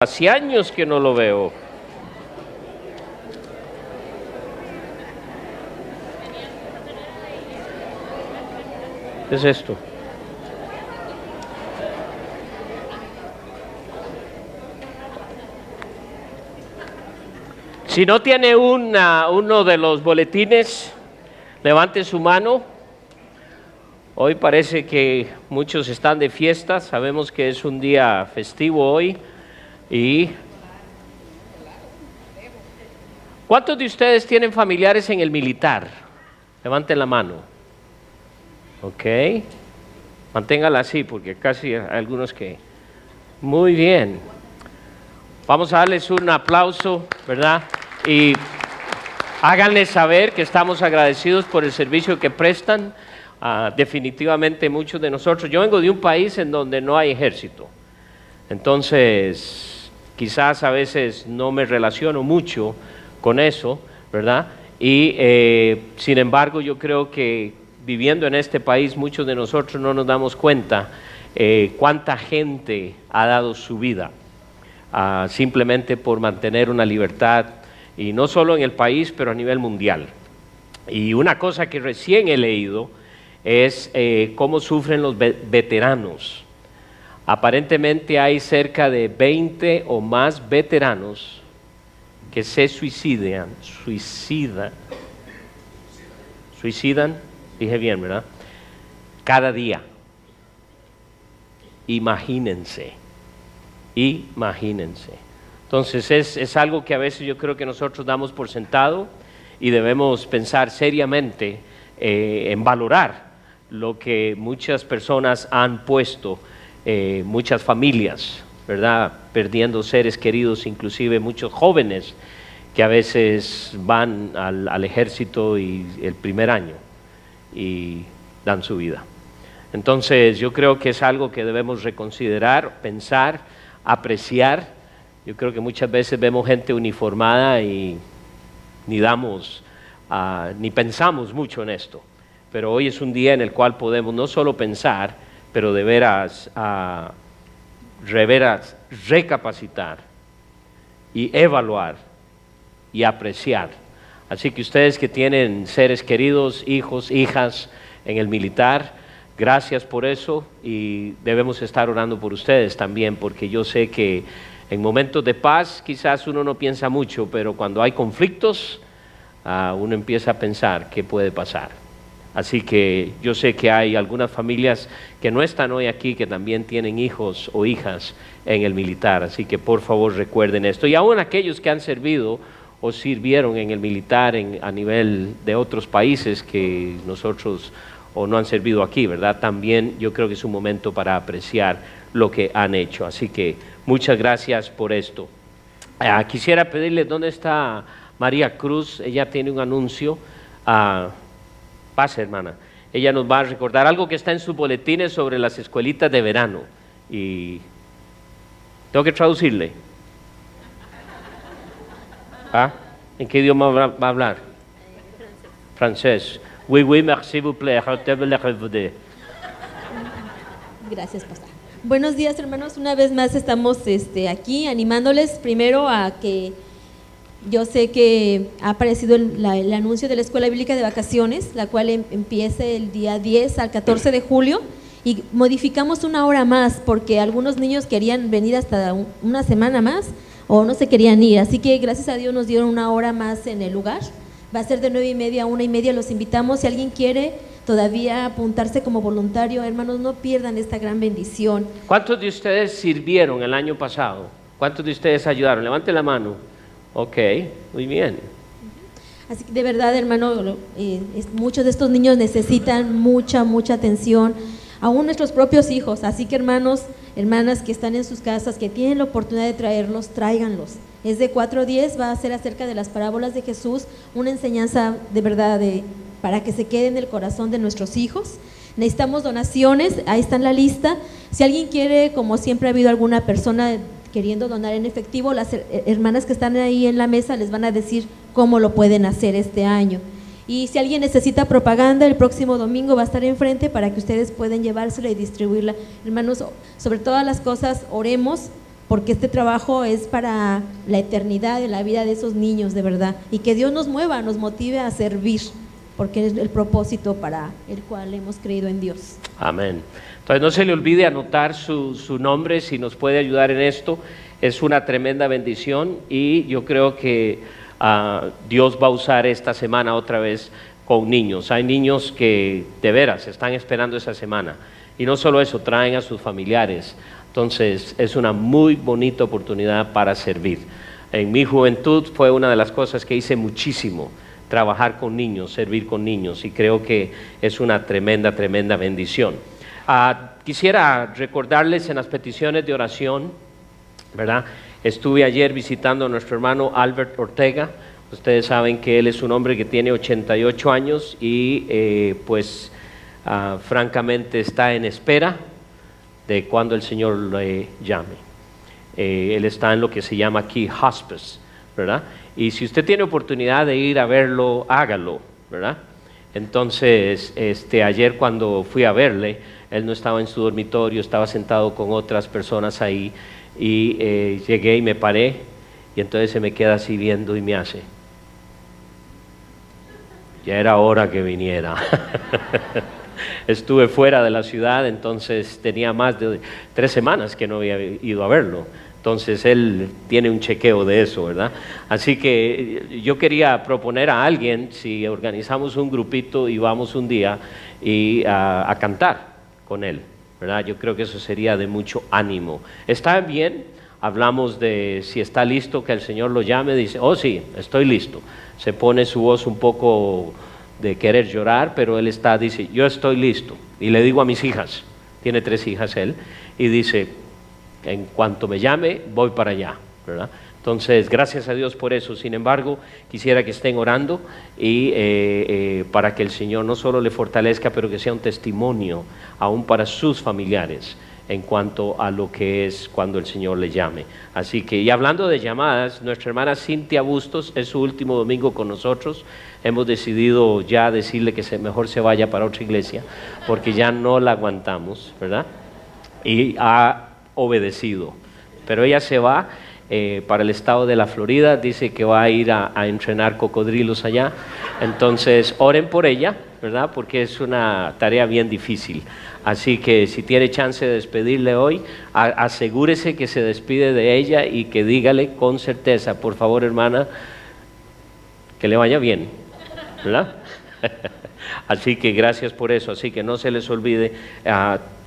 Hace años que no lo veo. ¿Qué es esto? Si no tiene uno de los boletines, levante su mano. Hoy parece que muchos están de fiesta, sabemos que es un día festivo hoy. ¿Y cuántos de ustedes tienen familiares en el militar? Levanten la mano. Ok, manténgala así porque casi hay algunos que... Muy bien. Vamos a darles un aplauso, ¿verdad? Y háganles saber que estamos agradecidos por el servicio que prestan. Definitivamente muchos de nosotros. Yo vengo de un país en donde no hay ejército. Entonces, quizás a veces no me relaciono mucho con eso, ¿verdad? Y sin embargo, yo creo que viviendo en este país, muchos de nosotros no nos damos cuenta cuánta gente ha dado su vida simplemente por mantener una libertad, y no solo en el país, pero a nivel mundial. Y una cosa que recién he leído es cómo sufren los veteranos. Aparentemente hay cerca de 20 o más veteranos que se suicidan, dije bien, ¿verdad? Cada día. Imagínense. Entonces es algo que a veces yo creo que nosotros damos por sentado y debemos pensar seriamente en valorar lo que muchas personas han puesto. Muchas familias, ¿verdad? Perdiendo seres queridos, inclusive muchos jóvenes que a veces van al ejército y el primer año y dan su vida. Entonces yo creo que es algo que debemos reconsiderar, pensar, apreciar. Yo creo que muchas veces vemos gente uniformada y ni pensamos mucho en esto, pero hoy es un día en el cual podemos no solo pensar, pero de veras recapacitar y evaluar y apreciar. Así que ustedes que tienen seres queridos, hijos, hijas en el militar, gracias por eso, y debemos estar orando por ustedes también, porque yo sé que en momentos de paz quizás uno no piensa mucho, pero cuando hay conflictos uno empieza a pensar qué puede pasar. Así que yo sé que hay algunas familias que no están hoy aquí, que también tienen hijos o hijas en el militar, así que por favor recuerden esto. Y aún aquellos que han servido o sirvieron en el militar a nivel de otros países que nosotros o no han servido aquí, ¿verdad? También yo creo que es un momento para apreciar lo que han hecho. Así que muchas gracias por esto. Quisiera pedirles, ¿dónde está María Cruz? Ella tiene un anuncio. Pase, hermana. Ella nos va a recordar algo que está en sus boletines sobre las escuelitas de verano. Y tengo que traducirle. ¿En qué idioma va a hablar? Francés. Oui, merci, vous plaît. Gracias, pastor. Buenos días, hermanos. Una vez más estamos aquí animándoles primero a que yo sé que ha aparecido el anuncio de la Escuela Bíblica de Vacaciones, la cual empieza el día 10 al 14 de julio, y modificamos una hora más porque algunos niños querían venir hasta una semana más o no se querían ir, así que gracias a Dios nos dieron una hora más en el lugar. Va a ser de 9:30 a 1:30, los invitamos. Si alguien quiere todavía apuntarse como voluntario, hermanos, no pierdan esta gran bendición. ¿Cuántos de ustedes sirvieron el año pasado? ¿Cuántos de ustedes ayudaron? Levante la mano. Ok, muy bien. Así que de verdad, hermano, muchos de estos niños necesitan mucha atención, aún nuestros propios hijos. Así que hermanos, hermanas que están en sus casas, que tienen la oportunidad de traerlos, tráiganlos. Es de 4 a 10, va a ser acerca de las parábolas de Jesús, una enseñanza de verdad para que se quede en el corazón de nuestros hijos. Necesitamos donaciones, ahí está en la lista. Si alguien quiere, como siempre ha habido alguna persona queriendo donar en efectivo, las hermanas que están ahí en la mesa les van a decir cómo lo pueden hacer este año. Y si alguien necesita propaganda, el próximo domingo va a estar enfrente para que ustedes puedan llevársela y distribuirla. Hermanos, sobre todas las cosas, oremos porque este trabajo es para la eternidad de la vida de esos niños, de verdad, y que Dios nos mueva, nos motive a servir, porque es el propósito para el cual hemos creído en Dios. Amén. Entonces no se le olvide anotar su nombre si nos puede ayudar en esto. Es una tremenda bendición y yo creo que Dios va a usar esta semana otra vez con niños. Hay niños que de veras están esperando esa semana y no solo eso, traen a sus familiares. Entonces es una muy bonita oportunidad para servir. En mi juventud fue una de las cosas que hice muchísimo, trabajar con niños, servir con niños, y creo que es una tremenda bendición. Quisiera recordarles en las peticiones de oración, ¿verdad? Estuve ayer visitando a nuestro hermano Albert Ortega. Ustedes saben que él es un hombre que tiene 88 años y francamente está en espera de cuando el Señor le llame. Él está en lo que se llama aquí hospice, ¿verdad? Y si usted tiene oportunidad de ir a verlo, hágalo, ¿verdad? Entonces, ayer cuando fui a verle, él no estaba en su dormitorio, estaba sentado con otras personas ahí, y llegué y me paré, y entonces se me queda así viendo y me hace: ya era hora que viniera. Estuve fuera de la ciudad, entonces tenía más de 3 semanas que no había ido a verlo. Entonces él tiene un chequeo de eso, ¿verdad? Así que yo quería proponer a alguien, si organizamos un grupito y vamos un día a cantar con él, ¿verdad? Yo creo que eso sería de mucho ánimo. ¿Está bien? Hablamos de si está listo que el Señor lo llame. Dice: oh sí, estoy listo. Se pone su voz un poco de querer llorar, pero él dice: yo estoy listo. Y le digo a mis hijas, tiene 3 hijas él, y dice: en cuanto me llame, voy para allá, ¿verdad? Entonces, gracias a Dios por eso. Sin embargo, quisiera que estén orando y para que el Señor no solo le fortalezca, pero que sea un testimonio aún para sus familiares en cuanto a lo que es cuando el Señor le llame. Así que, y hablando de llamadas, nuestra hermana Cintia Bustos es su último domingo con nosotros. Hemos decidido ya decirle que mejor se vaya para otra iglesia, porque ya no la aguantamos, ¿verdad? Y ha obedecido, pero ella se va para el estado de la Florida. Dice que va a ir a entrenar cocodrilos allá. Entonces oren por ella, ¿verdad? Porque es una tarea bien difícil. Así que si tiene chance de despedirle hoy, asegúrese que se despide de ella y que dígale con certeza: por favor, hermana, que le vaya bien, ¿verdad? Así que gracias por eso. Así que no se les olvide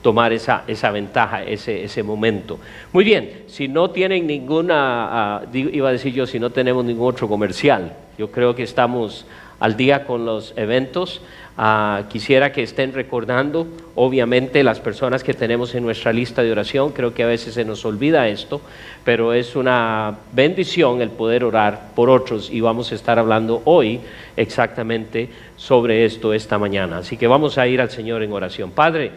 tomar esa ventaja, ese momento. Muy bien, si no tienen ninguna, iba a decir yo, si no tenemos ningún otro comercial, yo creo que estamos al día con los eventos. Quisiera que estén recordando, obviamente, las personas que tenemos en nuestra lista de oración. Creo que a veces se nos olvida esto, pero es una bendición el poder orar por otros, y vamos a estar hablando hoy exactamente sobre esto esta mañana. Así que vamos a ir al Señor en oración. Padre,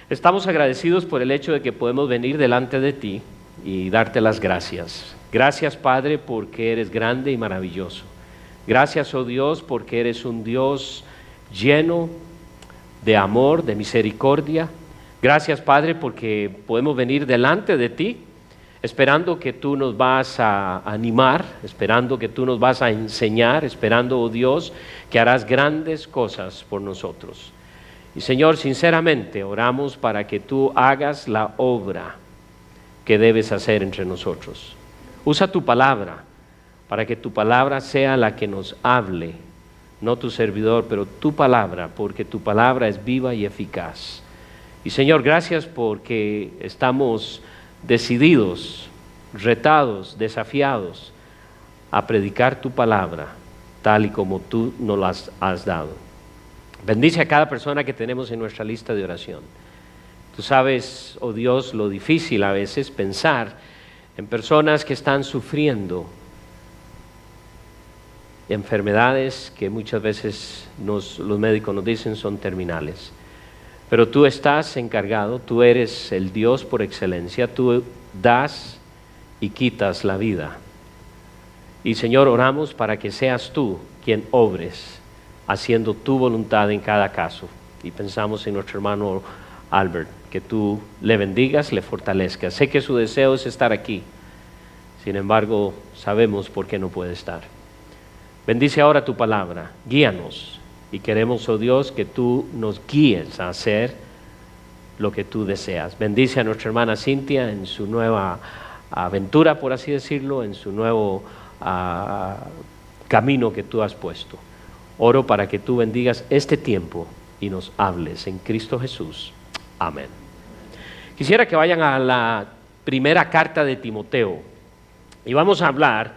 estamos agradecidos por el hecho de que podemos venir delante de ti y darte las gracias. Gracias, Padre, porque eres grande y maravilloso. Gracias, oh Dios, porque eres un Dios lleno de amor, de misericordia. Gracias, Padre, porque podemos venir delante de ti esperando que tú nos vas a animar, esperando que tú nos vas a enseñar, esperando, oh Dios, que harás grandes cosas por nosotros. Y Señor, sinceramente oramos para que tú hagas la obra que debes hacer entre nosotros. Usa tu palabra para que tu palabra sea la que nos hable, no tu servidor, pero tu palabra, porque tu palabra es viva y eficaz. Y Señor, gracias porque estamos decididos, retados, desafiados a predicar tu palabra tal y como tú nos la has dado. Bendice a cada persona que tenemos en nuestra lista de oración. Tú sabes, oh Dios, lo difícil a veces pensar en personas que están sufriendo enfermedades que muchas veces los médicos nos dicen son terminales. Pero tú estás encargado, tú eres el Dios por excelencia, tú das y quitas la vida. Y Señor, oramos para que seas tú quien obres, haciendo tu voluntad en cada caso. Y pensamos en nuestro hermano Albert, que tú le bendigas, le fortalezcas. Sé que su deseo es estar aquí, sin embargo, sabemos por qué no puede estar. Bendice ahora tu palabra, guíanos, y queremos, oh Dios, que tú nos guíes a hacer lo que tú deseas. Bendice a nuestra hermana Cintia en su nueva aventura, por así decirlo, en su nuevo camino que tú has puesto. Oro para que tú bendigas este tiempo y nos hables en Cristo Jesús. Amén. Quisiera que vayan a la primera carta de Timoteo y vamos a hablar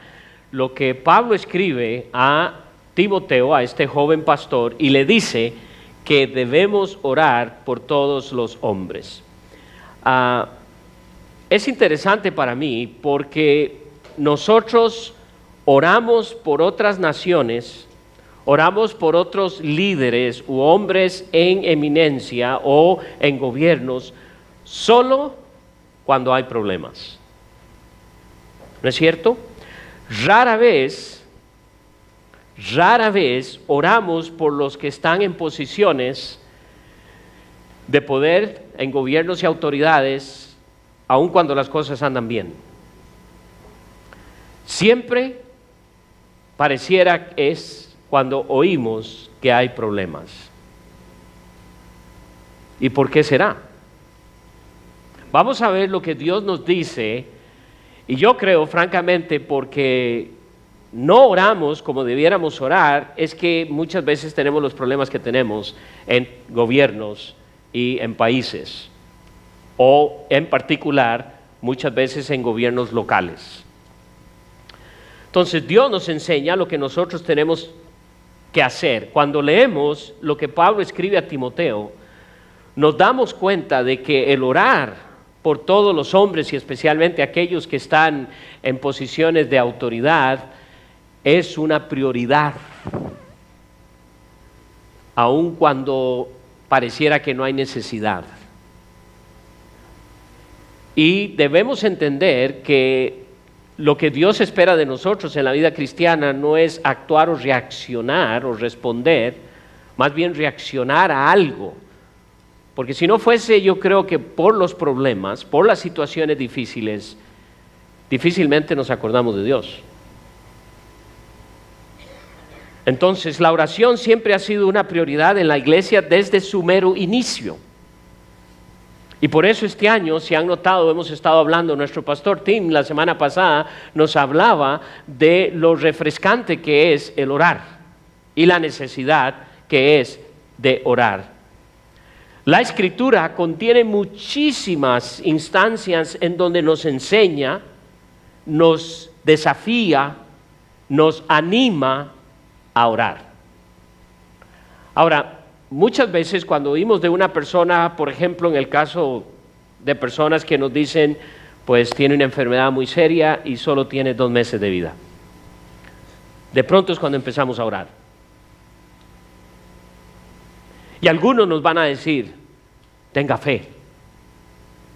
lo que Pablo escribe a Timoteo, a este joven pastor, y le dice que debemos orar por todos los hombres. Es interesante para mí porque nosotros oramos por otras naciones, oramos por otros líderes u hombres en eminencia o en gobiernos solo cuando hay problemas. ¿No es cierto? Rara vez oramos por los que están en posiciones de poder en gobiernos y autoridades, aun cuando las cosas andan bien. Siempre pareciera que es cuando oímos que hay problemas. ¿Y por qué será? Vamos a ver lo que Dios nos dice, y yo creo, francamente, porque no oramos como debiéramos orar, es que muchas veces tenemos los problemas que tenemos en gobiernos y en países, o en particular, muchas veces en gobiernos locales. Entonces Dios nos enseña lo que nosotros tenemos que hacer. Cuando leemos lo que Pablo escribe a Timoteo, nos damos cuenta de que el orar por todos los hombres y especialmente aquellos que están en posiciones de autoridad es una prioridad, aun cuando pareciera que no hay necesidad. Y debemos entender que lo que Dios espera de nosotros en la vida cristiana no es actuar o reaccionar o responder, más bien reaccionar a algo. Porque si no fuese, yo creo que por los problemas, por las situaciones difíciles, difícilmente nos acordamos de Dios. Entonces, la oración siempre ha sido una prioridad en la iglesia desde su mero inicio. Y por eso este año, si han notado, hemos estado hablando, nuestro pastor Tim la semana pasada nos hablaba de lo refrescante que es el orar y la necesidad que es de orar. La Escritura contiene muchísimas instancias en donde nos enseña, nos desafía, nos anima a orar. Ahora, muchas veces cuando oímos de una persona, por ejemplo, en el caso de personas que nos dicen, pues tiene una enfermedad muy seria y solo tiene 2 meses de vida. De pronto es cuando empezamos a orar. Y algunos nos van a decir, tenga fe,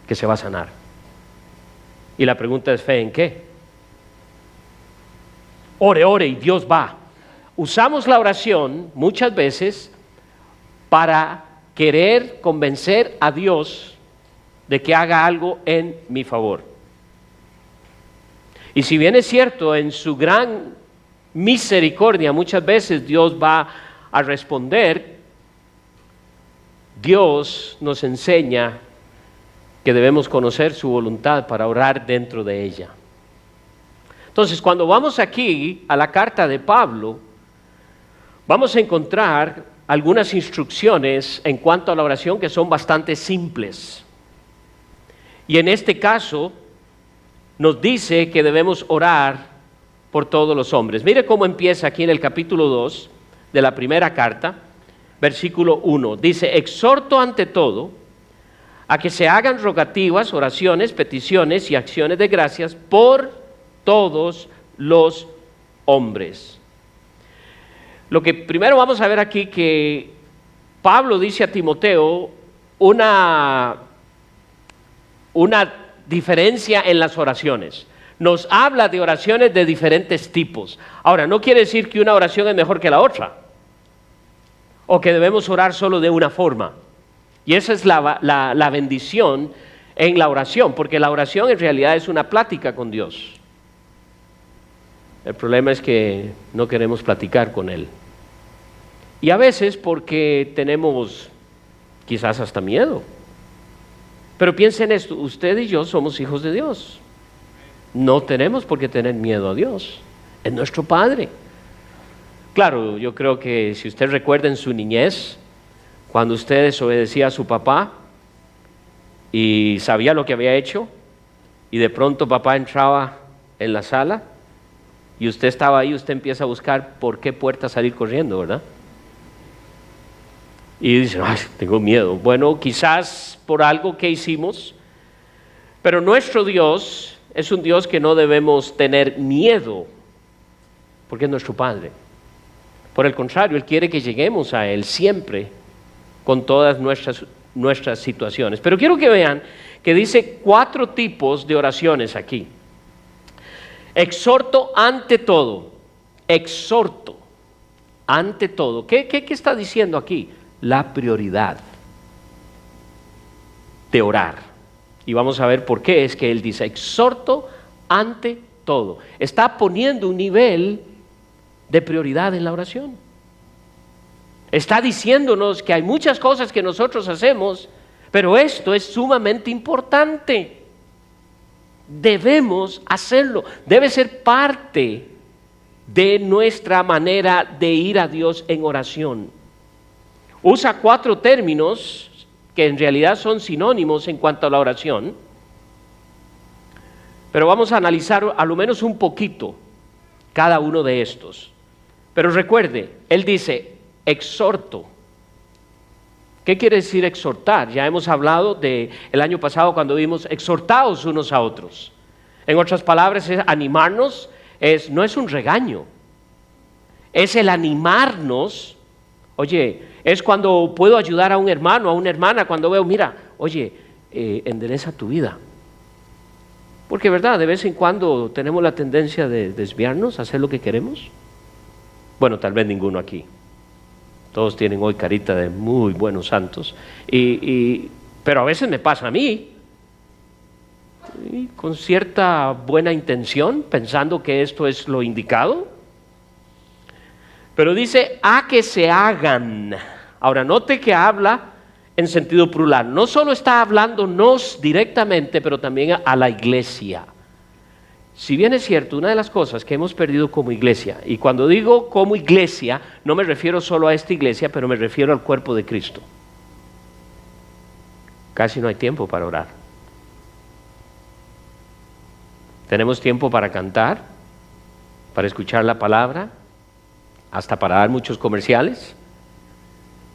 que se va a sanar. Y la pregunta es, ¿fe en qué? Ore y Dios va. Usamos la oración muchas veces para querer convencer a Dios de que haga algo en mi favor. Y si bien es cierto, en su gran misericordia muchas veces Dios va a responder, Dios nos enseña que debemos conocer su voluntad para orar dentro de ella. Entonces, cuando vamos aquí a la carta de Pablo, vamos a encontrar algunas instrucciones en cuanto a la oración que son bastante simples. Y en este caso nos dice que debemos orar por todos los hombres. Mire cómo empieza aquí en el capítulo 2 de la primera carta, versículo 1. Dice, exhorto ante todo a que se hagan rogativas, oraciones, peticiones y acciones de gracias por todos los hombres. Lo que primero vamos a ver aquí, que Pablo dice a Timoteo una diferencia en las oraciones. Nos habla de oraciones de diferentes tipos. Ahora, no quiere decir que una oración es mejor que la otra, o que debemos orar solo de una forma. Y esa es la bendición en la oración, porque la oración en realidad es una plática con Dios. El problema es que no queremos platicar con Él. Y a veces porque tenemos quizás hasta miedo. Pero piensen esto, usted y yo somos hijos de Dios. No tenemos por qué tener miedo a Dios. Es nuestro Padre. Claro, yo creo que si usted recuerda en su niñez, cuando usted desobedecía a su papá y sabía lo que había hecho, y de pronto papá entraba en la sala y usted estaba ahí, usted empieza a buscar por qué puerta salir corriendo, ¿verdad? Y dice, ay, tengo miedo. Bueno, quizás por algo que hicimos, pero nuestro Dios es un Dios que no debemos tener miedo, porque es nuestro Padre. Por el contrario, Él quiere que lleguemos a Él siempre, con todas nuestras situaciones. Pero quiero que vean que dice 4 tipos de oraciones aquí. Exhorto ante todo. Exhorto ante todo. ¿Qué está diciendo aquí? La prioridad de orar. Y vamos a ver por qué es que él dice exhorto ante todo. Está poniendo un nivel de prioridad en la oración. Está diciéndonos que hay muchas cosas que nosotros hacemos, pero esto es sumamente importante. Debemos hacerlo. Debe ser parte de nuestra manera de ir a Dios en oración. Usa 4 términos que en realidad son sinónimos en cuanto a la oración, pero vamos a analizar a lo menos un poquito cada uno de estos. Pero recuerde, él dice exhorto. ¿Qué quiere decir exhortar? Ya hemos hablado el año pasado cuando vimos exhortaos unos a otros. En otras palabras, es animarnos, no es un regaño, es el animarnos. Oye, es cuando puedo ayudar a un hermano, a una hermana, cuando veo, mira, oye, endereza tu vida. Porque, ¿verdad? De vez en cuando tenemos la tendencia de desviarnos, a hacer lo que queremos. Bueno, tal vez ninguno aquí. Todos tienen hoy carita de muy buenos santos. Pero a veces me pasa a mí, con cierta buena intención, pensando que esto es lo indicado. Pero dice, a que se hagan. Ahora, note que habla en sentido plural. No solo está hablándonos directamente, pero también a la iglesia. Si bien es cierto, una de las cosas que hemos perdido como iglesia, y cuando digo como iglesia, no me refiero solo a esta iglesia, pero me refiero al cuerpo de Cristo. Casi no hay tiempo para orar. Tenemos tiempo para cantar, para escuchar la palabra, hasta para dar muchos comerciales,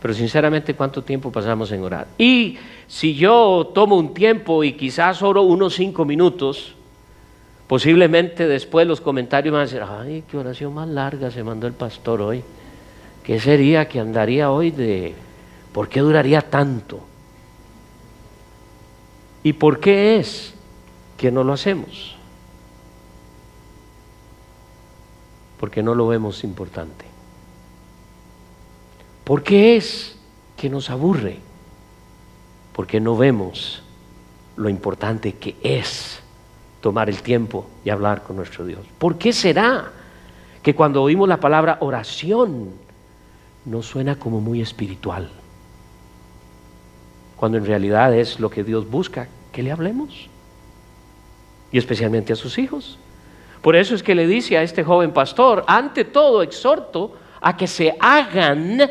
pero sinceramente, ¿cuánto tiempo pasamos en orar? Y si yo tomo un tiempo y quizás oro unos 5 minutos, posiblemente después los comentarios van a decir, ay, qué oración más larga se mandó el pastor hoy. ¿Qué sería que andaría hoy de, por qué duraría tanto? ¿Y por qué es que no lo hacemos? Porque no lo vemos importante. ¿Por qué es que nos aburre? Porque no vemos lo importante que es tomar el tiempo y hablar con nuestro Dios. ¿Por qué será que cuando oímos la palabra oración nos suena como muy espiritual? Cuando en realidad es lo que Dios busca, que le hablemos. Y especialmente a sus hijos. Por eso es que le dice a este joven pastor, ante todo exhorto a que se hagan,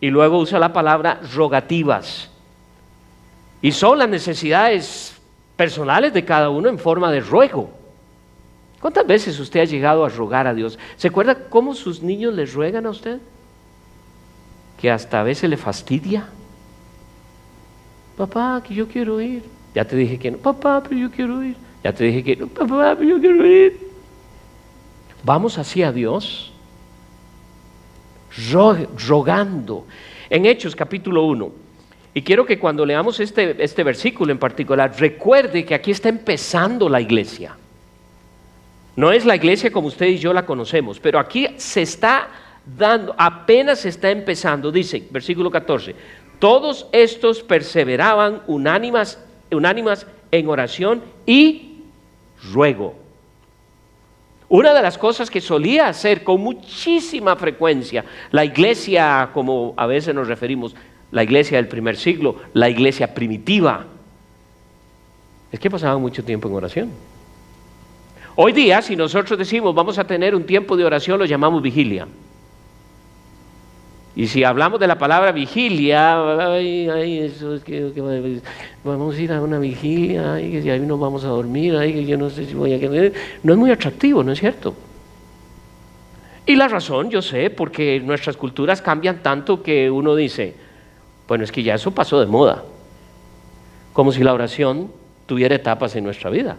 y luego usa la palabra rogativas. Y son las necesidades personales de cada uno en forma de ruego. ¿Cuántas veces usted ha llegado a rogar a Dios? ¿Se acuerda cómo sus niños les ruegan a usted? Que hasta a veces le fastidia. Papá, que yo quiero ir. Ya te dije que no. Papá, pero yo quiero ir. Ya te dije que no. Papá, pero yo quiero ir. Vamos así a Dios, rogando. En Hechos capítulo 1. Y quiero que cuando leamos este versículo en particular, recuerde que aquí está empezando la iglesia. No es la iglesia como usted y yo la conocemos, pero aquí se está dando, apenas se está empezando. Dice, versículo 14, Todos estos perseveraban unánimes en oración y ruego. Una de las cosas que solía hacer con muchísima frecuencia la iglesia, como a veces nos referimos, la iglesia del primer siglo, la iglesia primitiva, es que pasaban mucho tiempo en oración. Hoy día, si nosotros decimos vamos a tener un tiempo de oración, lo llamamos vigilia. Y si hablamos de la palabra vigilia, eso es que vamos a ir a una vigilia, y ahí nos vamos a dormir, que yo no sé si voy a quedar. No es muy atractivo, ¿no es cierto? Y la razón, yo sé, porque nuestras culturas cambian tanto que uno dice, bueno, es que ya eso pasó de moda. Como si la oración tuviera etapas en nuestra vida.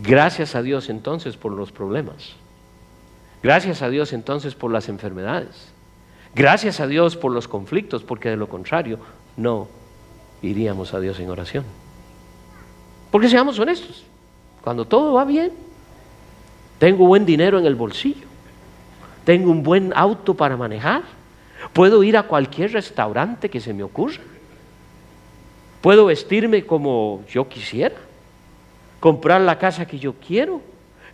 Gracias a Dios entonces por los problemas. Gracias a Dios entonces por las enfermedades. Gracias a Dios por los conflictos, porque de lo contrario no iríamos a Dios en oración. Porque seamos honestos, cuando todo va bien, tengo buen dinero en el bolsillo, tengo un buen auto para manejar, puedo ir a cualquier restaurante que se me ocurra, puedo vestirme como yo quisiera, comprar la casa que yo quiero,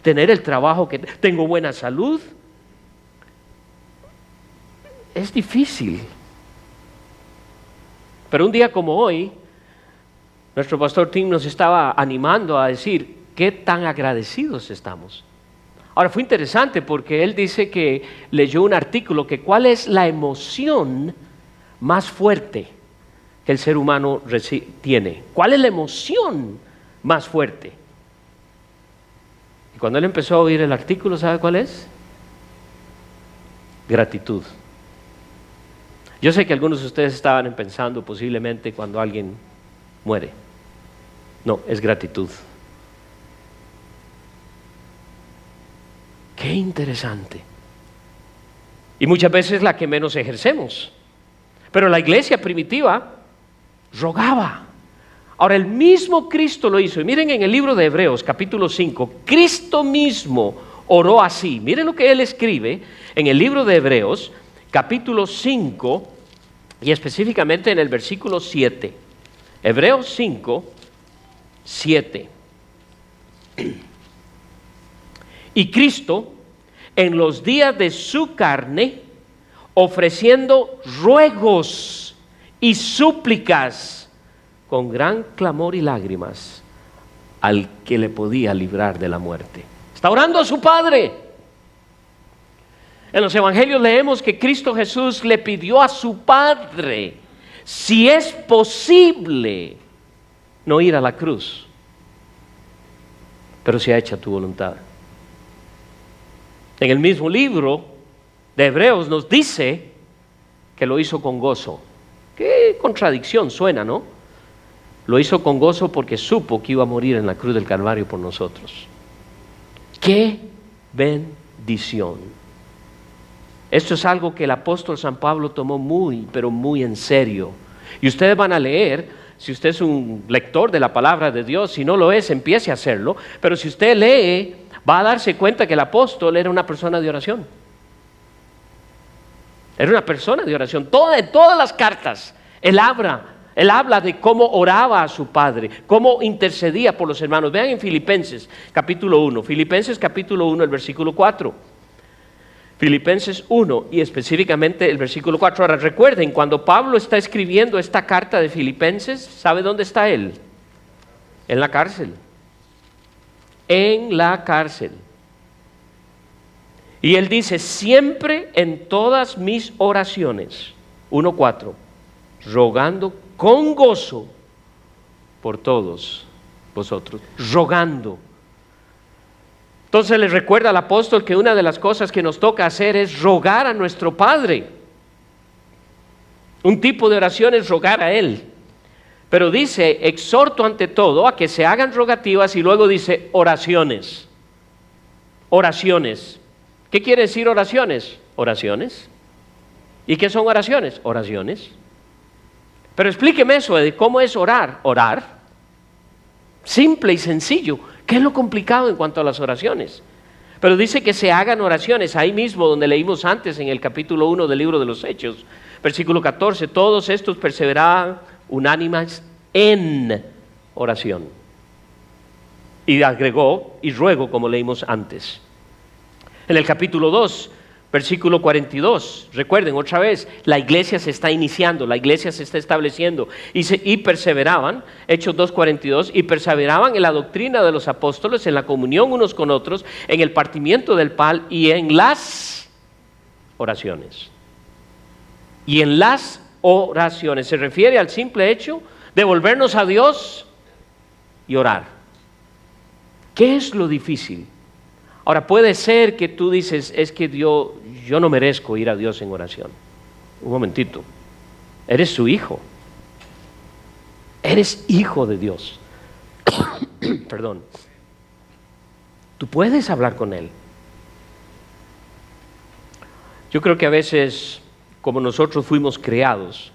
tener el trabajo que tengo, buena salud. Es difícil. Pero un día como hoy, nuestro pastor Tim nos estaba animando a decir qué tan agradecidos estamos. Ahora fue interesante porque él dice que leyó un artículo que cuál es la emoción más fuerte que el ser humano tiene. ¿Cuál es la emoción más fuerte? Y cuando él empezó a oír el artículo, ¿sabe cuál es? Gratitud. Yo sé que algunos de ustedes estaban pensando posiblemente cuando alguien muere. No, es gratitud. Qué interesante. Y muchas veces la que menos ejercemos. Pero la iglesia primitiva rogaba. Ahora el mismo Cristo lo hizo. Y miren en el libro de Hebreos capítulo 5, Cristo mismo oró así. Miren lo que él escribe en el libro de Hebreos capítulo 5 y específicamente en el versículo 7. Hebreos 5, 7. Y Cristo en los días de su carne, ofreciendo ruegos y súplicas con gran clamor y lágrimas al que le podía librar de la muerte. Está orando a su Padre. En los evangelios leemos que Cristo Jesús le pidió a su Padre, si es posible, no ir a la cruz, pero sea hecha tu voluntad. En el mismo libro de Hebreos nos dice que lo hizo con gozo. Qué contradicción suena, ¿no? Lo hizo con gozo porque supo que iba a morir en la cruz del Calvario por nosotros. ¡Qué bendición! Esto es algo que el apóstol San Pablo tomó muy, pero muy en serio. Y ustedes van a leer, si usted es un lector de la palabra de Dios, si no lo es, empiece a hacerlo. Pero si usted lee, va a darse cuenta que el apóstol era una persona de oración. Era una persona de oración. Todas las cartas, él habla de cómo oraba a su Padre, cómo intercedía por los hermanos. Vean en Filipenses capítulo 1, Filipenses capítulo 1, el versículo 4. Filipenses 1 y específicamente el versículo 4. Ahora recuerden, cuando Pablo está escribiendo esta carta de Filipenses, ¿sabe dónde está él? En la cárcel. En la cárcel. Y él dice, siempre en todas mis oraciones, 1:4, rogando con gozo por todos vosotros, rogando. Entonces les recuerda al apóstol que una de las cosas que nos toca hacer es rogar a nuestro Padre. Un tipo de oración es rogar a Él. Pero dice, exhorto ante todo a que se hagan rogativas y luego dice oraciones. Oraciones. ¿Qué quiere decir oraciones? Oraciones. ¿Y qué son oraciones? Oraciones. Pero explíqueme eso de cómo es orar. Orar. Simple y sencillo. ¿Qué es lo complicado en cuanto a las oraciones? Pero dice que se hagan oraciones. Ahí mismo donde leímos antes en el capítulo 1 del libro de los Hechos. versículo 14, todos estos perseveraban unánimes en oración. Y agregó, y ruego, como leímos antes. En el capítulo 2, versículo 42, recuerden otra vez, la iglesia se está iniciando, la iglesia se está estableciendo, y perseveraban, Hechos 2:42, y perseveraban en la doctrina de los apóstoles, en la comunión unos con otros, en el partimiento del pan y en las oraciones. Y en las oraciones, se refiere al simple hecho de volvernos a Dios y orar. ¿Qué es lo difícil? Ahora, puede ser que tú dices, es que yo no merezco ir a Dios en oración. Un momentito. Eres su hijo. Eres hijo de Dios. Perdón. Tú puedes hablar con Él. Yo creo que a veces, como nosotros fuimos creados,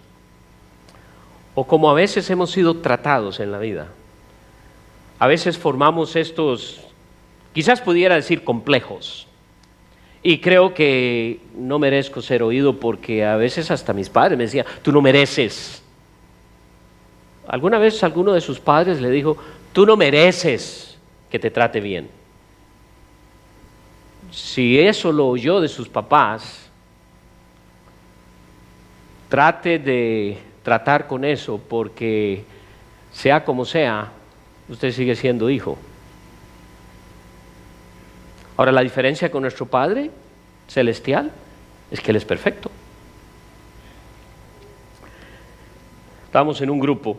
o como a veces hemos sido tratados en la vida, a veces formamos estos, quizás pudiera decir complejos, y creo que no merezco ser oído porque a veces hasta mis padres me decían, tú no mereces. ¿Alguna vez alguno de sus padres le dijo, tú no mereces que te trate bien? Si eso lo oyó de sus papás, trate de tratar con eso porque sea como sea, usted sigue siendo hijo. Ahora, la diferencia con nuestro Padre Celestial es que Él es perfecto. Estábamos en un grupo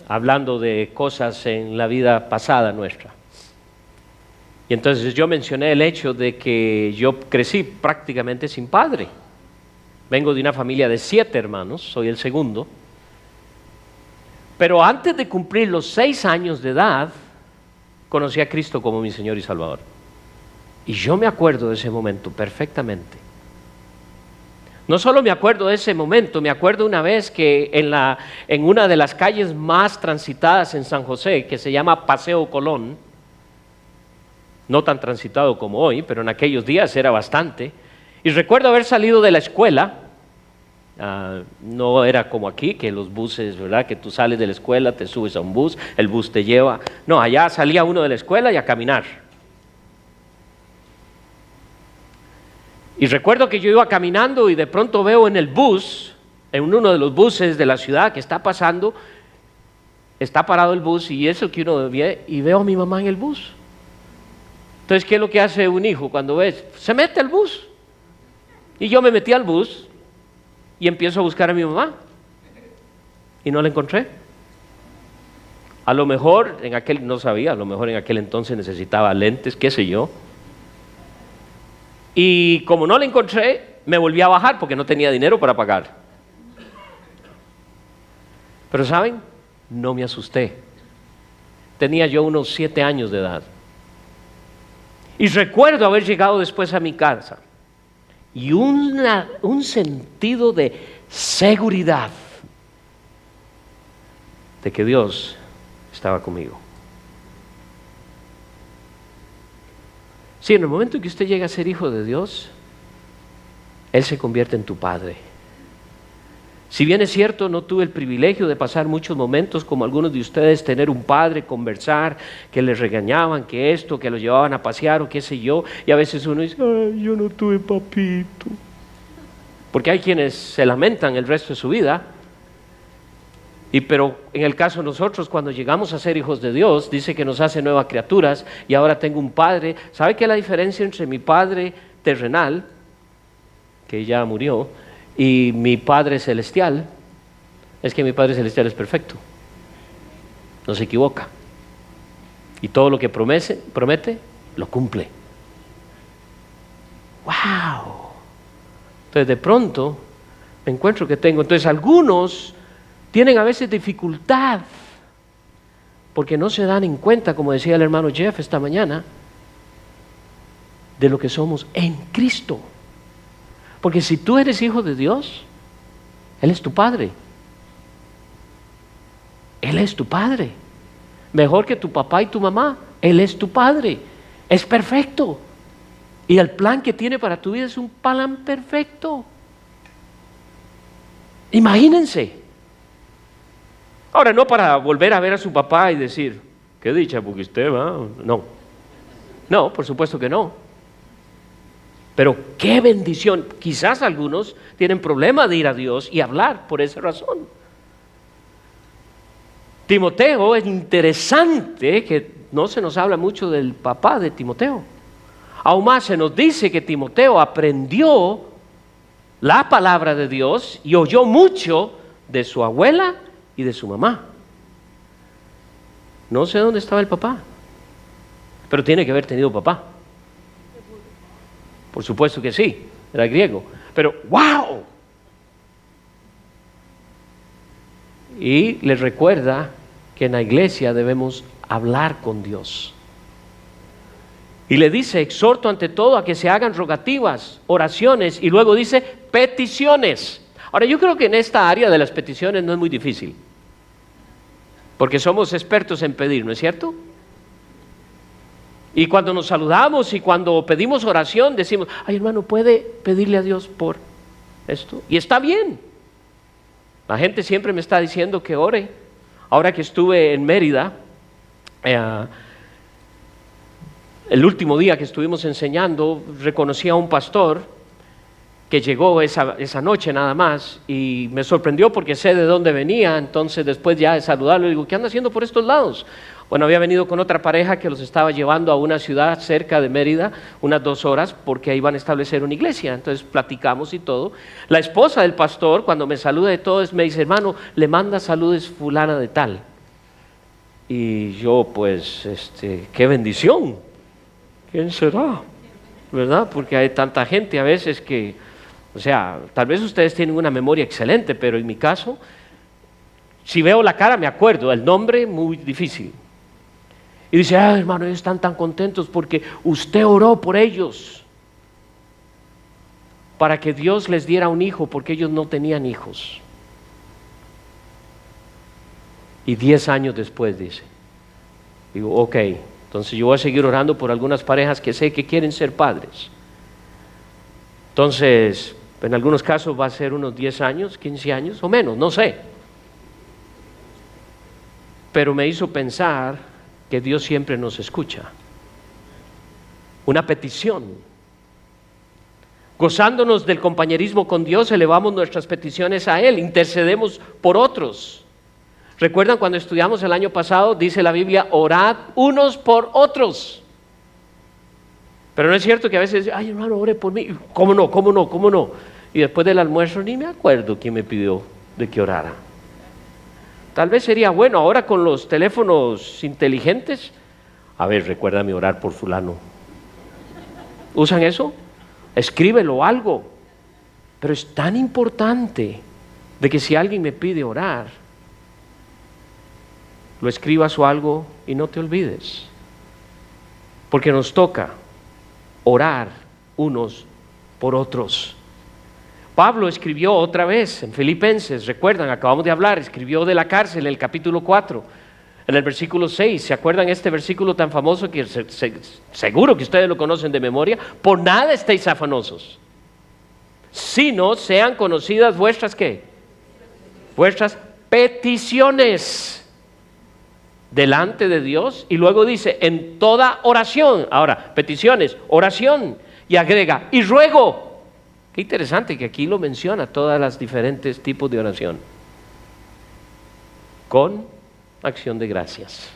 hablando de cosas en la vida pasada nuestra. Y entonces yo mencioné el hecho de que yo crecí prácticamente sin padre. Vengo de una familia de 7 hermanos, soy el segundo. Pero antes de cumplir los 6 años de edad, conocí a Cristo como mi Señor y Salvador. Y yo me acuerdo de ese momento perfectamente. No solo me acuerdo de ese momento, me acuerdo una vez que en una de las calles más transitadas en San José, que se llama Paseo Colón, no tan transitado como hoy, pero en aquellos días era bastante, y recuerdo haber salido de la escuela. No era como aquí, que los buses, ¿verdad? Que tú sales de la escuela, te subes a un bus, el bus te lleva. No, allá salía uno de la escuela y a caminar. Y recuerdo que yo iba caminando y de pronto veo en el bus, en uno de los buses de la ciudad que está pasando, está parado el bus y eso que uno ve, y veo a mi mamá en el bus. Entonces, ¿qué es lo que hace un hijo cuando ves? Se mete al bus. Y yo me metí al bus y empiezo a buscar a mi mamá y no la encontré. A lo mejor no sabía, a lo mejor en aquel entonces necesitaba lentes, qué sé yo. Y como no la encontré, me volví a bajar porque no tenía dinero para pagar. Pero ¿saben? No me asusté. Tenía yo unos 7 años de edad. Y recuerdo haber llegado después a mi casa y un sentido de seguridad de que Dios estaba conmigo. Sí, en el momento en que usted llega a ser hijo de Dios, Él se convierte en tu Padre. Si bien es cierto, no tuve el privilegio de pasar muchos momentos como algunos de ustedes, tener un padre, conversar, que les regañaban, que esto, que los llevaban a pasear o qué sé yo, y a veces uno dice, ay, yo no tuve papito. Porque hay quienes se lamentan el resto de su vida, pero en el caso de nosotros, cuando llegamos a ser hijos de Dios, dice que nos hace nuevas criaturas, y ahora tengo un padre. ¿Sabe qué es la diferencia entre mi padre terrenal, que ya murió, y mi Padre Celestial? Es que mi Padre Celestial es perfecto, no se equivoca, y todo lo que promete, lo cumple. ¡Wow! Entonces de pronto me encuentro que tengo, entonces algunos tienen a veces dificultad porque no se dan en cuenta, como decía el hermano Jeff esta mañana, de lo que somos en Cristo. Porque si tú eres hijo de Dios, Él es tu Padre. Él es tu Padre. Mejor que tu papá y tu mamá. Él es tu Padre. Es perfecto. Y el plan que tiene para tu vida es un plan perfecto. Imagínense. Ahora, no para volver a ver a su papá y decir, qué dicha, porque usted va. No, por supuesto que no. Pero qué bendición. Quizás algunos tienen problema de ir a Dios y hablar por esa razón. Timoteo, es interesante que no se nos habla mucho del papá de Timoteo. Aún más se nos dice que Timoteo aprendió la palabra de Dios y oyó mucho de su abuela y de su mamá. No sé dónde estaba el papá, pero tiene que haber tenido papá. Por supuesto que sí, era griego. Pero ¡wow! Y les recuerda que en la iglesia debemos hablar con Dios. Y le dice, exhorto ante todo a que se hagan rogativas, oraciones, y luego dice peticiones. Ahora, yo creo que en esta área de las peticiones no es muy difícil, porque somos expertos en pedir, ¿no es cierto? Y cuando nos saludamos y cuando pedimos oración, decimos, ay hermano, ¿puede pedirle a Dios por esto? Y está bien. La gente siempre me está diciendo que ore. Ahora que estuve en Mérida, el último día que estuvimos enseñando, reconocí a un pastor que llegó esa noche nada más y me sorprendió porque sé de dónde venía. Entonces después ya de saludarlo, le digo, ¿qué anda haciendo por estos lados? Bueno, había venido con otra pareja que los estaba llevando a una ciudad cerca de Mérida, unas 2 horas, porque ahí van a establecer una iglesia. Entonces platicamos y todo. La esposa del pastor, cuando me saluda de todo, me dice, hermano, le manda saludos fulana de tal. Y yo, pues, qué bendición. ¿Quién será? ¿Verdad? Porque hay tanta gente a veces que, o sea, tal vez ustedes tienen una memoria excelente, pero en mi caso, si veo la cara me acuerdo, el nombre muy difícil. Y dice, ay hermano, ellos están tan contentos porque usted oró por ellos para que Dios les diera un hijo, porque ellos no tenían hijos. Y 10 años después dice, digo, ok, entonces yo voy a seguir orando por algunas parejas que sé que quieren ser padres. Entonces, en algunos casos va a ser unos 10 años, 15 años o menos, no sé. Pero me hizo pensar que Dios siempre nos escucha. Una petición. Gozándonos del compañerismo con Dios, elevamos nuestras peticiones a Él, intercedemos por otros. ¿Recuerdan cuando estudiamos el año pasado? Dice la Biblia, orad unos por otros. Pero no es cierto que a veces, ay hermano, ore por mí. ¿Cómo no? Y después del almuerzo ni me acuerdo quién me pidió de que orara. Tal vez sería bueno ahora con los teléfonos inteligentes. A ver, recuérdame orar por fulano. ¿Usan eso? Escríbelo algo. Pero es tan importante de que si alguien me pide orar, lo escribas o algo y no te olvides. Porque nos toca orar unos por otros. Pablo escribió otra vez en Filipenses, recuerdan, acabamos de hablar, escribió de la cárcel en el capítulo 4, en el versículo 6, ¿se acuerdan este versículo tan famoso que seguro que ustedes lo conocen de memoria? Por nada estéis afanosos, sino sean conocidas vuestras, ¿qué? Vuestras peticiones delante de Dios, y luego dice, en toda oración, ahora, peticiones, oración, y agrega, y ruego. Qué interesante que aquí lo menciona, todas las diferentes tipos de oración. Con acción de gracias.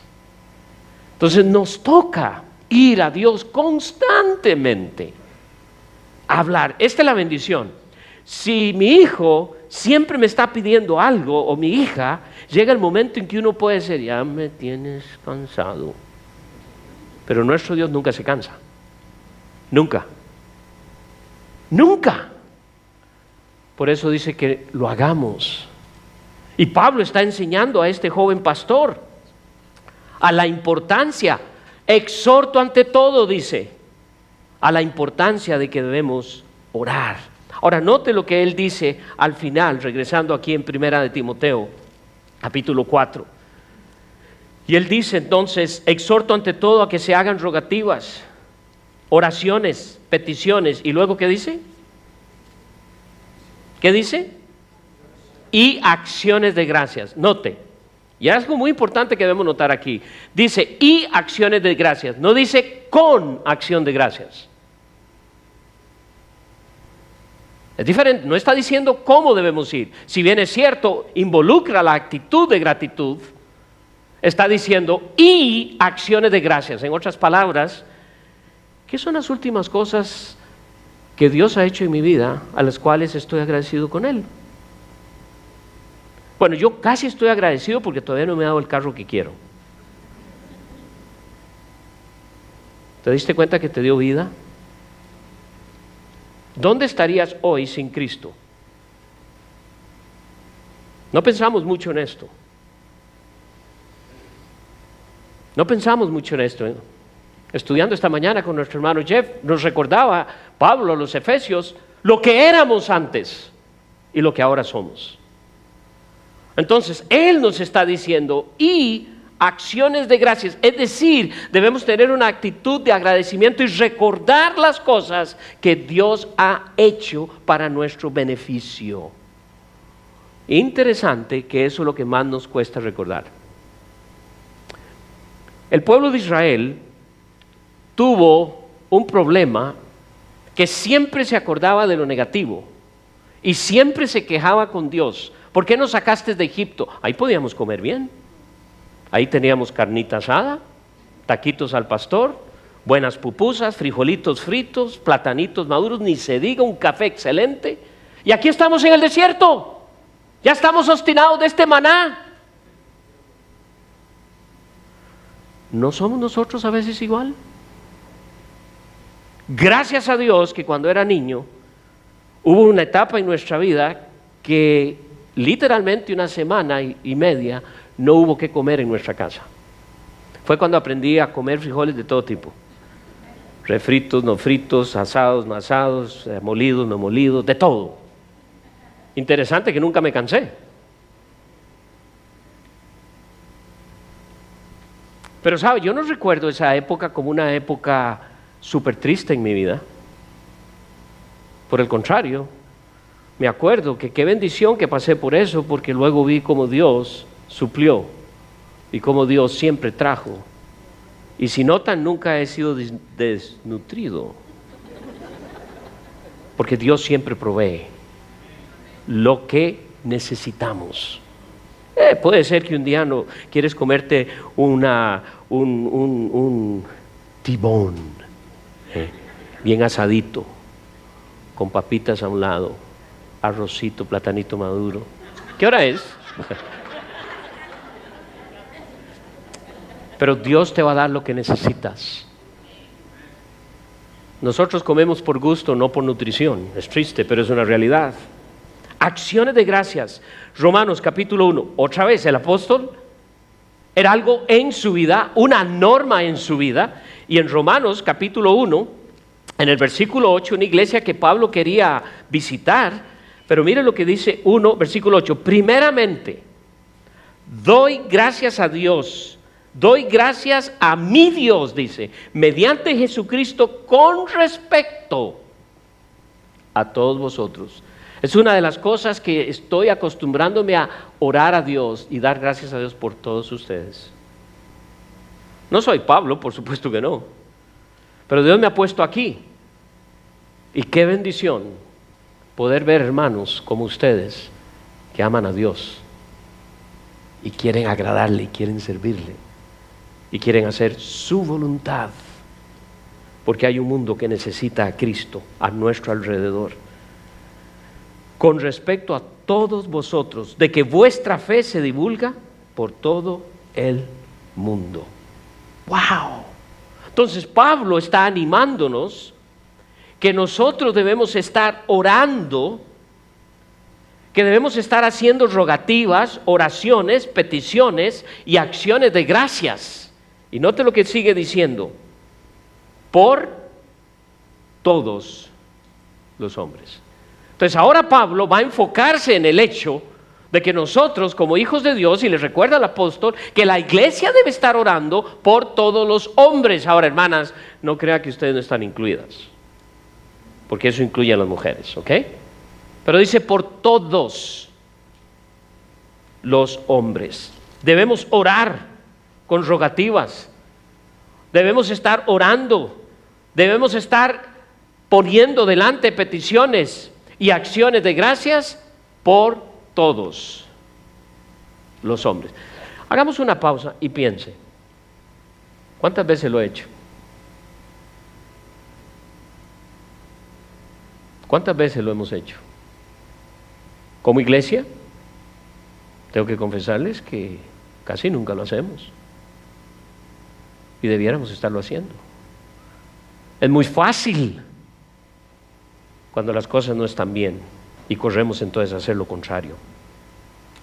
Entonces nos toca ir a Dios constantemente, a hablar. Esta es la bendición. Si mi hijo siempre me está pidiendo algo, o mi hija, llega el momento en que uno puede decir, ya me tienes cansado. Pero nuestro Dios nunca se cansa. Nunca. Por eso dice que lo hagamos. Y Pablo está enseñando a este joven pastor a la importancia, exhorto ante todo, dice, a la importancia de que debemos orar. Ahora note lo que él dice al final, regresando aquí en Primera de Timoteo, capítulo 4. Y él dice entonces, exhorto ante todo a que se hagan rogativas, oraciones, peticiones, y luego ¿qué dice? ¿Qué dice? y acciones de gracias. Note, y es algo muy importante que debemos notar aquí. Dice, y acciones de gracias. No dice con acción de gracias. Es diferente, no está diciendo cómo debemos ir. Si bien es cierto, involucra la actitud de gratitud, está diciendo y acciones de gracias. En otras palabras, ¿qué son las últimas cosas que Dios ha hecho en mi vida a las cuales estoy agradecido con Él? Bueno, yo casi estoy agradecido porque todavía no me ha dado el carro que quiero. ¿Te diste cuenta que te dio vida? ¿Dónde estarías hoy sin Cristo? No pensamos mucho en esto. No pensamos mucho en esto. Estudiando esta mañana con nuestro hermano Jeff, nos recordaba Pablo a los Efesios lo que éramos antes y lo que ahora somos. Entonces, Él nos está diciendo, y acciones de gracias, es decir, debemos tener una actitud de agradecimiento y recordar las cosas que Dios ha hecho para nuestro beneficio. Interesante que eso es lo que más nos cuesta recordar. El pueblo de Israel tuvo un problema que siempre se acordaba de lo negativo y siempre se quejaba con Dios. ¿Por qué nos sacaste de Egipto? Ahí podíamos comer bien. Ahí teníamos carnita asada, taquitos al pastor, buenas pupusas, frijolitos fritos, platanitos maduros, ni se diga, un café excelente. Y aquí estamos en el desierto. Ya estamos obstinados de este maná. ¿No somos nosotros a veces igual? Gracias a Dios que cuando era niño hubo una etapa en nuestra vida que literalmente una semana y media no hubo que comer en nuestra casa. Fue cuando aprendí a comer frijoles de todo tipo. Refritos, no fritos, asados, no asados, molidos, no molidos, de todo. Interesante que nunca me cansé. Pero sabe, yo no recuerdo esa época como una época súper triste en mi vida. Por el contrario, me acuerdo que qué bendición que pasé por eso, porque luego vi cómo Dios suplió y cómo Dios siempre trajo. Y si notan, nunca he sido desnutrido, porque Dios siempre provee lo que necesitamos. Puede ser que un día no quieres comerte un tibón bien asadito, con papitas a un lado, arrocito, platanito maduro. ¿Qué hora es? Pero Dios te va a dar lo que necesitas. Nosotros comemos por gusto, no por nutrición. Es triste, pero es una realidad. Acciones de gracias. Romanos capítulo 1. Otra vez, el apóstol era algo en su vida, una norma en su vida. Y en Romanos capítulo 1, en el versículo 8, una iglesia que Pablo quería visitar. Pero mire lo que dice 1, versículo 8. Primeramente, doy gracias a Dios. Doy gracias a mi Dios, dice, mediante Jesucristo, con respecto a todos vosotros. Es una de las cosas que estoy acostumbrándome a orar a Dios y dar gracias a Dios por todos ustedes. No soy Pablo, por supuesto que no, pero Dios me ha puesto aquí. Y qué bendición poder ver hermanos como ustedes que aman a Dios y quieren agradarle y quieren servirle. Y quieren hacer su voluntad, porque hay un mundo que necesita a Cristo a nuestro alrededor. Con respecto a todos vosotros, de que vuestra fe se divulga por todo el mundo. ¡Wow! Entonces Pablo está animándonos que nosotros debemos estar orando, que debemos estar haciendo rogativas, oraciones, peticiones y acciones de gracias. Y note lo que sigue diciendo, por todos los hombres. Entonces ahora Pablo va a enfocarse en el hecho de que nosotros como hijos de Dios, y les recuerda al apóstol, que la iglesia debe estar orando por todos los hombres. Ahora, hermanas, no crea que ustedes no están incluidas, porque eso incluye a las mujeres, ¿ok? Pero dice por todos. los hombres. Debemos orar con rogativas. Debemos estar orando. Debemos estar poniendo delante peticiones y acciones de gracias por todos los hombres. Hagamos una pausa y piense. ¿Cuántas veces lo he hecho? ¿Cuántas veces lo hemos hecho? Como iglesia, tengo que confesarles que casi nunca lo hacemos. Y debiéramos estarlo haciendo. Es muy fácil cuando las cosas no están bien y corremos entonces a hacer lo contrario.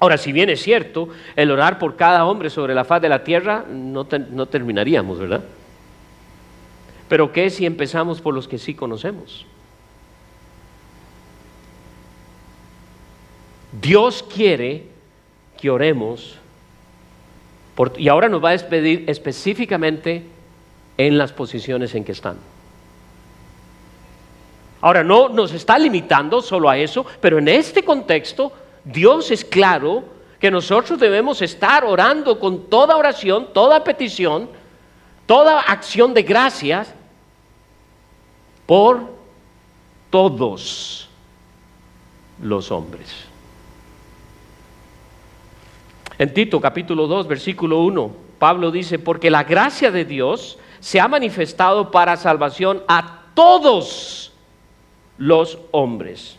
Ahora, si bien es cierto, el orar por cada hombre sobre la faz de la tierra, no terminaríamos, ¿verdad? Pero ¿qué si empezamos por los que sí conocemos? Dios quiere que oremos y ahora nos va a despedir específicamente en las posiciones en que están. Ahora no nos está limitando solo a eso, pero en este contexto Dios es claro que nosotros debemos estar orando con toda oración, toda petición, toda acción de gracias por todos los hombres. En Tito capítulo 2 versículo 1, Pablo dice: porque la gracia de Dios se ha manifestado para salvación a todos los hombres.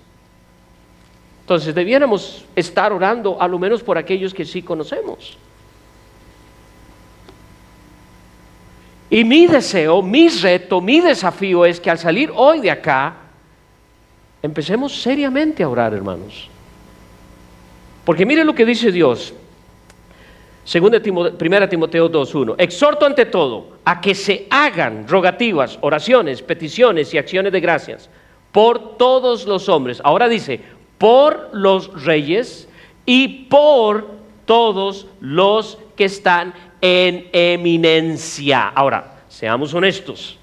Entonces debiéramos estar orando a lo menos por aquellos que sí conocemos. Y mi deseo, mi reto, mi desafío es que al salir hoy de acá, empecemos seriamente a orar, hermanos. Porque mire lo que dice Dios. 1 Timoteo 2:1. Exhorto ante todo a que se hagan rogativas, oraciones, peticiones y acciones de gracias por todos los hombres. Ahora dice, por los reyes y por todos los que están en eminencia. Ahora, seamos honestos.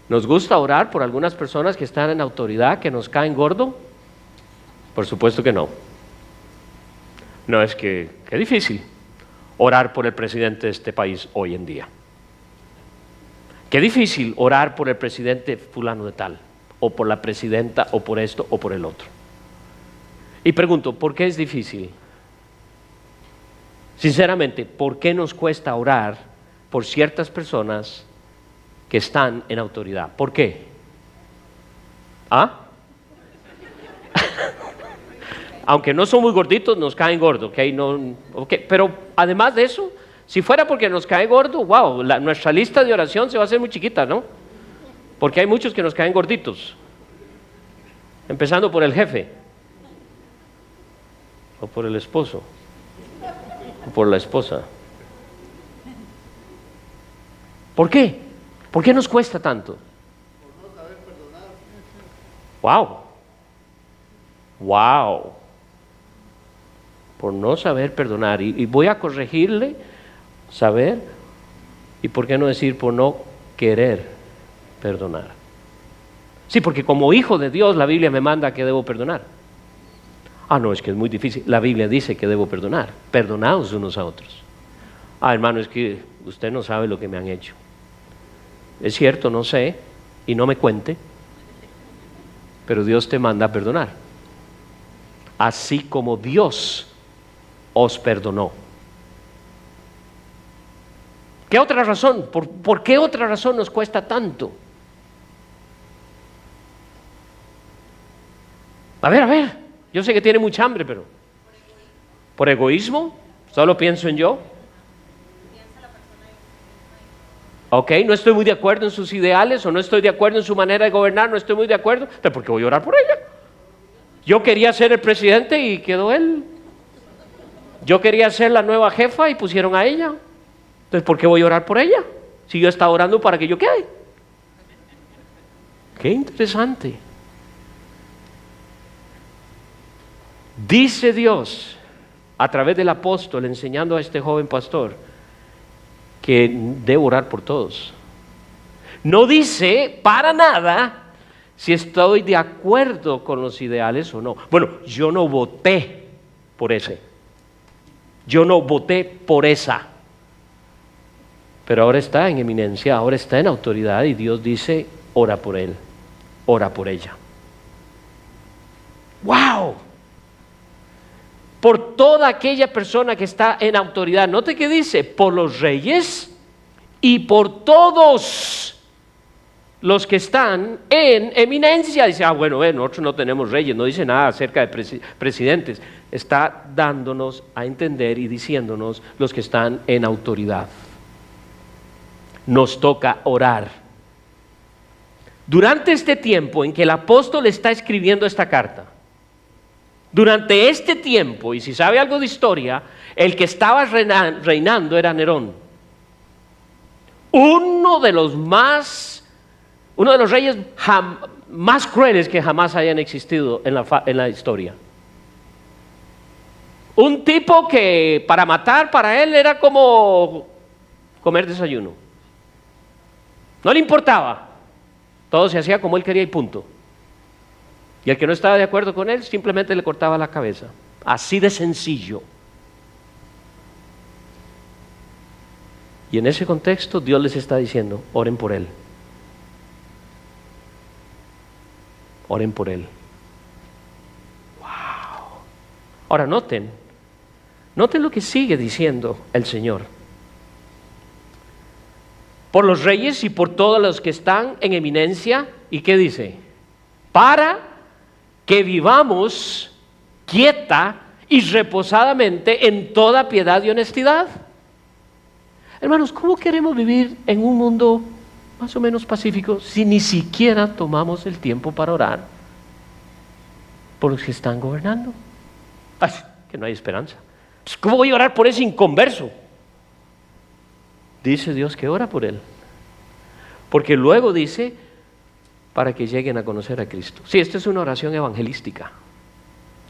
¿Nos gusta orar por algunas personas que están en autoridad, que nos caen gordo? Por supuesto que no. No, es que qué difícil orar por el presidente de este país hoy en día. Qué difícil orar por el presidente fulano de tal, o por la presidenta, o por esto, o por el otro. Y pregunto, ¿por qué es difícil? Sinceramente, ¿por qué nos cuesta orar por ciertas personas que están en autoridad? ¿Por qué? ¿Ah? Aunque no son muy gorditos, nos caen gordos, ¿okay? Pero además de eso, si fuera porque nos cae gordo, wow, nuestra lista de oración se va a hacer muy chiquita, ¿no? Porque hay muchos que nos caen gorditos, empezando por el jefe, o por el esposo, o por la esposa. ¿Por qué? ¿Por qué nos cuesta tanto? Por no saber perdonar. Wow. Por no saber perdonar. Y voy a corregirle, saber, y por qué no decir por no querer perdonar. Sí, porque como hijo de Dios la Biblia me manda que debo perdonar. No, es que es muy difícil. La Biblia dice que debo perdonar. Perdonaos unos a otros. Hermano, es que usted no sabe lo que me han hecho. Es cierto, no sé, y no me cuente, pero Dios te manda a perdonar. Así como Dios os perdonó. ¿Qué otra razón? ¿Por qué otra razón nos cuesta tanto? A ver, yo sé que tiene mucha hambre, pero ¿por egoísmo? ¿Solo pienso en yo? Ok, no estoy muy de acuerdo en sus ideales, o no estoy de acuerdo en su manera de gobernar, no estoy muy de acuerdo, pero ¿por qué voy a orar por ella? Yo quería ser el presidente y quedó él. Yo quería ser la nueva jefa y pusieron a ella. Entonces, ¿por qué voy a orar por ella? Si yo estaba orando para que yo quede. Qué interesante. Dice Dios, a través del apóstol, enseñando a este joven pastor, que debo orar por todos. No dice para nada si estoy de acuerdo con los ideales o no. Bueno, yo no voté por ese. Yo no voté por esa. Pero ahora está en eminencia, ahora está en autoridad y Dios dice, ora por él, ora por ella. ¡Wow! Por toda aquella persona que está en autoridad. Note que dice, por los reyes y por todos los que están en eminencia. Dice, bueno, nosotros no tenemos reyes, no dice nada acerca de presidentes. Está dándonos a entender y diciéndonos los que están en autoridad. Nos toca orar. Durante este tiempo en que el apóstol está escribiendo esta carta, durante este tiempo, y si sabe algo de historia, el que estaba reinando era Nerón. Uno de los reyes más crueles que jamás hayan existido en la historia. Un tipo que para matar para él era como comer desayuno. No le importaba. Todo se hacía como él quería y punto. Y el que no estaba de acuerdo con él simplemente le cortaba la cabeza. Así de sencillo. Y en ese contexto Dios les está diciendo, oren por él. Oren por él. Wow. Ahora noten lo que sigue diciendo el Señor. Por los reyes y por todos los que están en eminencia. ¿Y qué dice? Para que vivamos quieta y reposadamente en toda piedad y honestidad. Hermanos, ¿cómo queremos vivir en un mundo más o menos pacífico si ni siquiera tomamos el tiempo para orar por los que están gobernando? Ay, que no hay esperanza. Pues, ¿cómo voy a orar por ese inconverso? Dice Dios que ora por él. Porque luego dice, para que lleguen a conocer a Cristo. Sí, esta es una oración evangelística.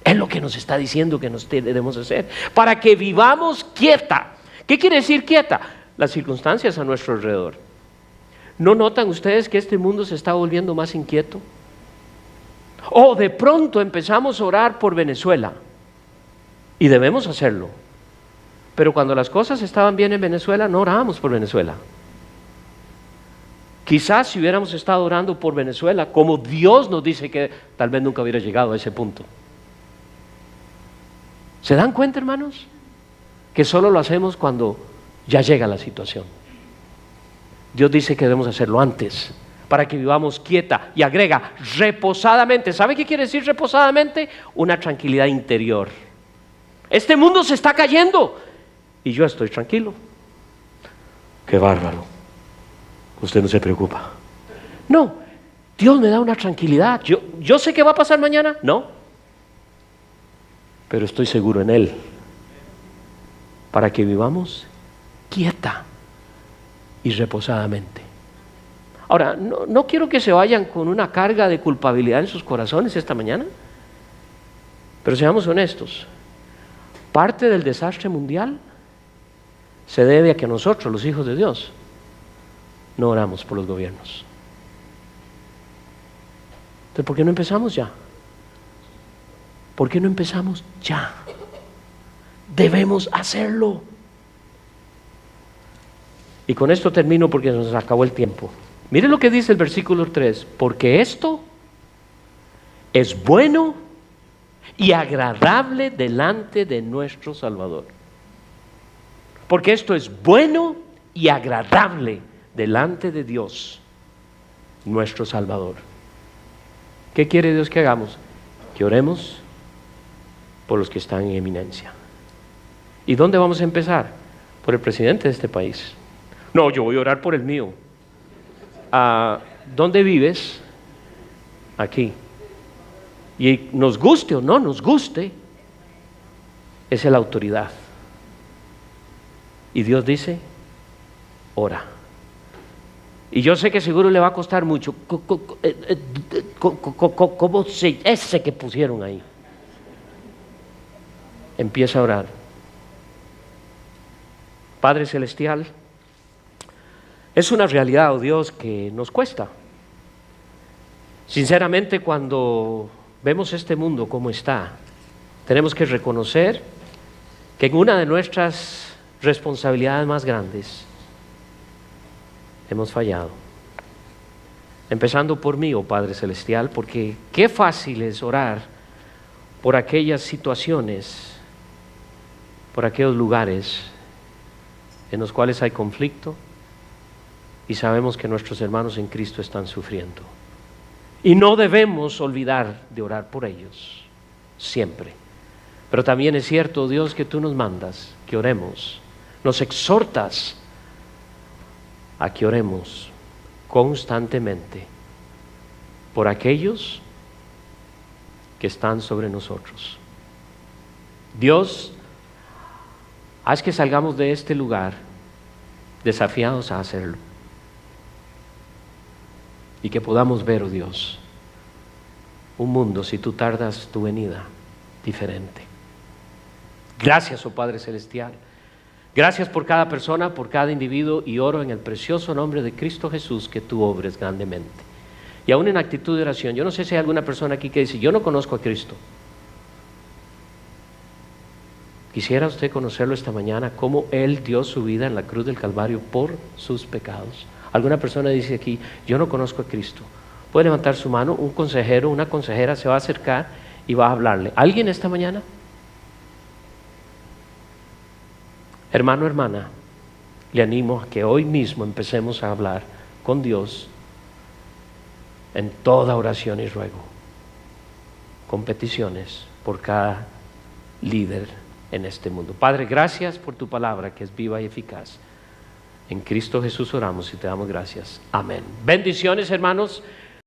Es lo que nos está diciendo que nos debemos hacer. Para que vivamos quieta. ¿Qué quiere decir quieta? Las circunstancias a nuestro alrededor. ¿No notan ustedes que este mundo se está volviendo más inquieto? O de pronto empezamos a orar por Venezuela. Y debemos hacerlo. Pero cuando las cosas estaban bien en Venezuela, no orábamos por Venezuela. Quizás si hubiéramos estado orando por Venezuela, como Dios nos dice que tal vez nunca hubiera llegado a ese punto. ¿Se dan cuenta, hermanos? Que solo lo hacemos cuando ya llega la situación. Dios dice que debemos hacerlo antes, para que vivamos quieta, y agrega, reposadamente. ¿Sabe qué quiere decir reposadamente? Una tranquilidad interior. Este mundo se está cayendo y yo estoy tranquilo. ¡Qué bárbaro! Usted no se preocupa. No, Dios me da una tranquilidad. Yo sé qué va a pasar mañana, no, pero estoy seguro en Él, para que vivamos quieta y reposadamente. Ahora, no quiero que se vayan con una carga de culpabilidad en sus corazones esta mañana, pero seamos honestos. Parte del desastre mundial se debe a que nosotros, los hijos de Dios, no oramos por los gobiernos. Entonces, ¿por qué no empezamos ya? ¿Por qué no empezamos ya? Debemos hacerlo. Y con esto termino porque nos acabó el tiempo. Mire lo que dice el versículo 3. Porque esto es bueno y agradable delante de nuestro Salvador. Porque esto es bueno y agradable delante de Dios, nuestro Salvador. ¿Qué quiere Dios que hagamos? Que oremos por los que están en eminencia. ¿Y dónde vamos a empezar? Por el presidente de este país. No, yo voy a orar por el mío. ¿Dónde vives? Aquí. Y nos guste o no nos guste, es la autoridad. Y Dios dice, ora. Y yo sé que seguro le va a costar mucho. ¿Cómo ese que pusieron ahí? Empieza a orar. Padre Celestial, es una realidad, oh Dios, que nos cuesta. Sinceramente, cuando vemos este mundo como está, tenemos que reconocer que en una de nuestras responsabilidades más grandes hemos fallado. Empezando por mí, oh Padre Celestial, porque qué fácil es orar por aquellas situaciones, por aquellos lugares en los cuales hay conflicto y sabemos que nuestros hermanos en Cristo están sufriendo. Y no debemos olvidar de orar por ellos, siempre. Pero también es cierto, Dios, que tú nos mandas que oremos, nos exhortas a que oremos constantemente por aquellos que están sobre nosotros. Dios, haz que salgamos de este lugar desafiados a hacerlo y que podamos ver, oh Dios, un mundo, si tú tardas tu venida, diferente. Gracias, oh Padre Celestial. Gracias por cada persona, por cada individuo, y oro en el precioso nombre de Cristo Jesús que tú obres grandemente. Y aún en actitud de oración, yo no sé si hay alguna persona aquí que dice, yo no conozco a Cristo. Quisiera usted conocerlo esta mañana, cómo Él dio su vida en la cruz del Calvario por sus pecados. Alguna persona dice aquí, yo no conozco a Cristo. Puede levantar su mano, un consejero, una consejera se va a acercar y va a hablarle. ¿Alguien esta mañana? Hermano, hermana, le animo a que hoy mismo empecemos a hablar con Dios en toda oración y ruego, con peticiones por cada líder en este mundo. Padre, gracias por tu palabra que es viva y eficaz. En Cristo Jesús oramos y te damos gracias. Amén. Bendiciones, hermanos.